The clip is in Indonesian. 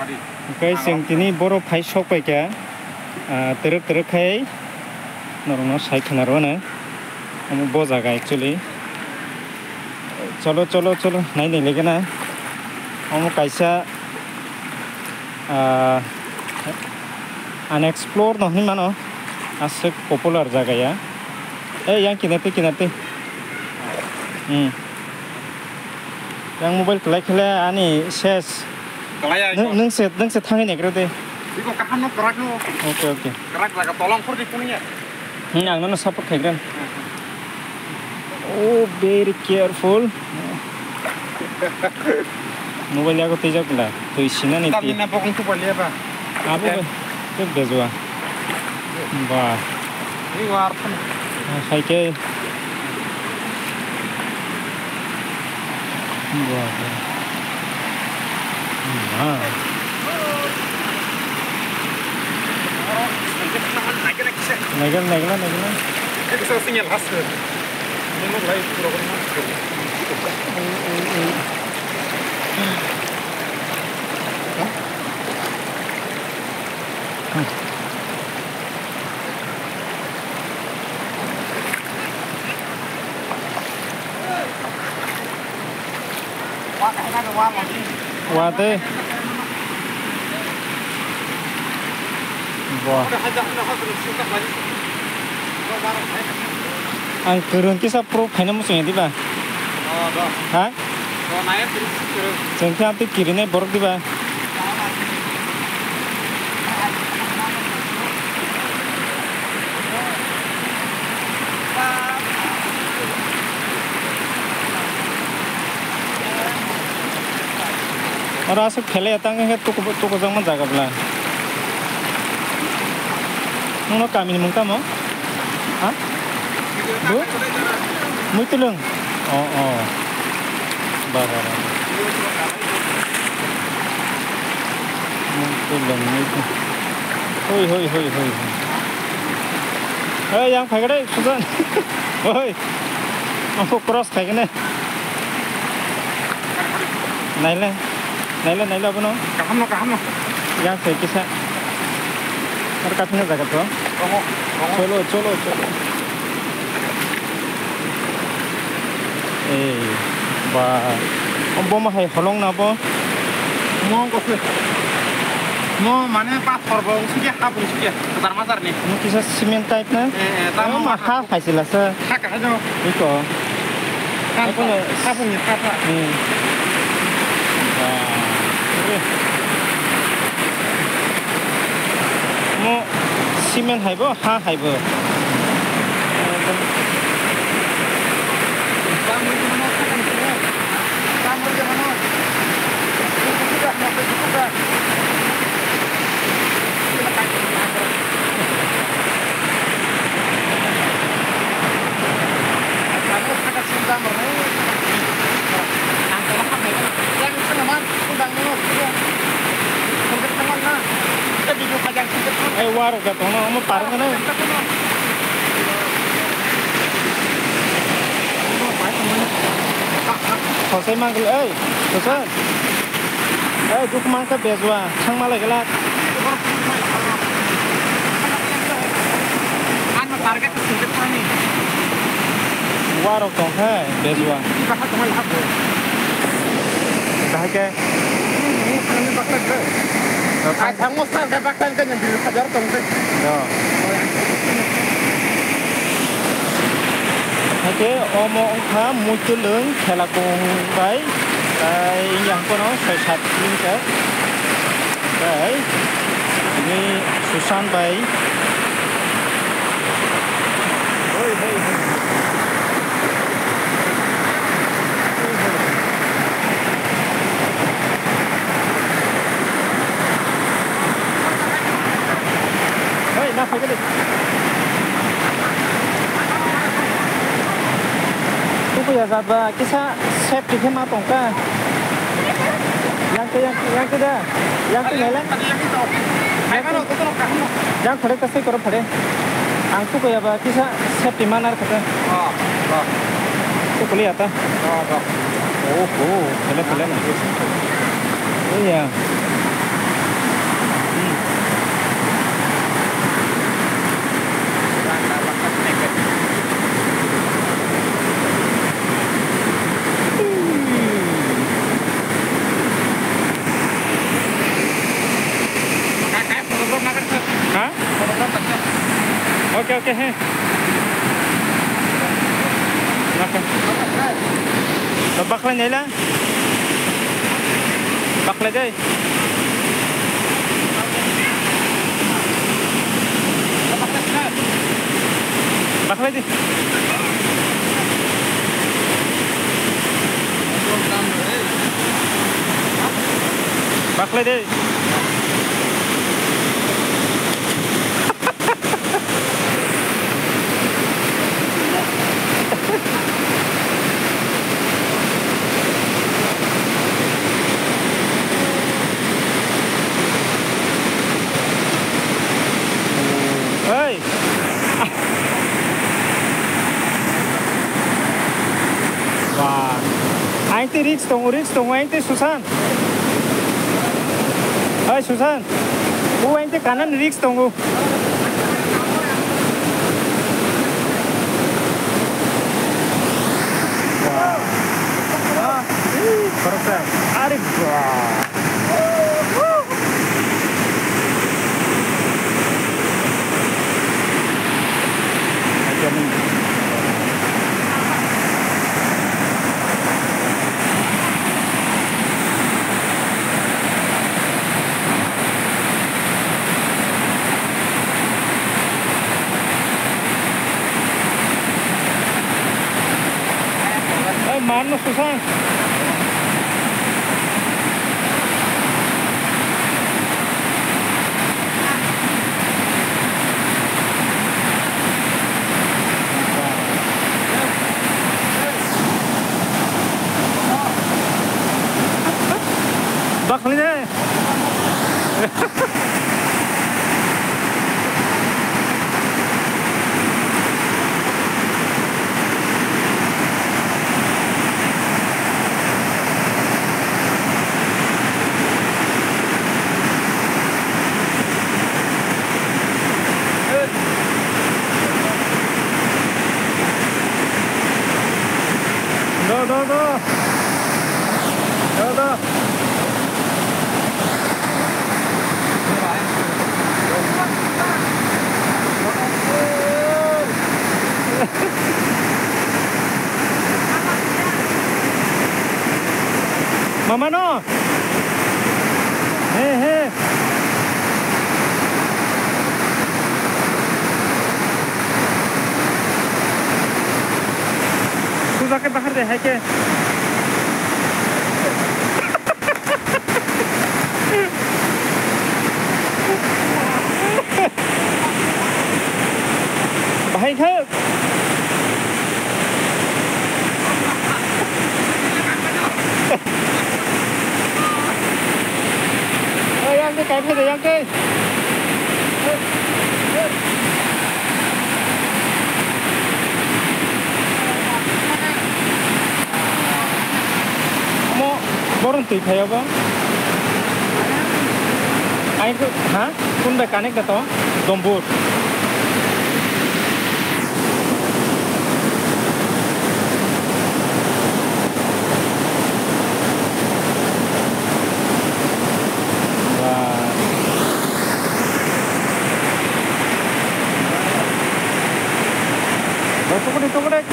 Oke, sing tini boro pai sok pai kya, teruk kai, norong sai kenaro na, kamu boza ga actually. Cholo, naik nih lagi na, kamu kaisa unexplored noh ni mana, asik popular jaga ya. Yang kinati. Yang mobile kelai ani ses. Neng set tangi nih kerja. Iko kahan no kerak no. Oke. Kerak laga tolong kur di punya. Yang nono support kayak Oh, very careful. Mobile aku tejak lah. Tuh isinya nih. Tapi napa kau tu boleh apa? Apa? Tuh bezua. Wah. Ini war pun. Kayak ke. Wah. Naik. Itu saya sinyal hasil. Ini mau live program. Wate. Wah. Ang turun kisah pro kayaknya musuhnya di ba? Hah? Jengkel nanti kirinya borok di ba? Orang asal kele atang ke tuku zaman jaga belah. Nono kami ni mungkin mau? Hah? Bu? Muitulung. Oh. Barar. Muitulung. Hoi. Yang pakai deh, Susan. Hoi. Aku cross kayak gini. Naila apa no? Kaham. Yang saya kisah. Terkatnya jaga tuh. Colo. Bah. Bom hai holong na bo. Mau mana pas perbau sih ya, besar nih. Ini kisah semen type na? Tamu mahal hasilnya se. Hak aja. Itu. Apa punya apa? Mau semen hai bo, hai bo. War ka to no mo parang na. Jose manggil, Jose. Duk mangka bezwa, sang malai gelak. Ano target singkat ni? War to bezwa. Kahit tumal habo. Kahit ke? Ini bakal ke. Ang mustar ka bakal ka yang dihajar tong se. Yo. Oke, omongka muncul kelakung baik. Yang kono saya ke. Baik. Ini Susan baik. Hoi. Nah, pakai deh. Tunggu ya, Zaba. Kisah safety ke matong ka. Yang ke dah. Yang ke nela. Yang pada kasih korang pada. Angku kaya ba kisah safety mana kata. Tu kuliah ta. Oh, pele. Iya. oke he. Makan. Bakla nyala. Bakla deh. Bakla deh. Bakla deh. Hey. Wah. Ainte risk tunggu ainte Susan. Hai Susan. Ainte kanan risk tunggu. Wah. Perfect. Arif. Wah. Mana Susan? Bakli deh. Dah. Mama no. He. तू जाके बाहर दे है के भाई घर yang cái kẹp hay là yang cái Borong tui kaya ba? Ay ko, ha? Kung mekanik na to? Dombur. Wah. Tunggu deh.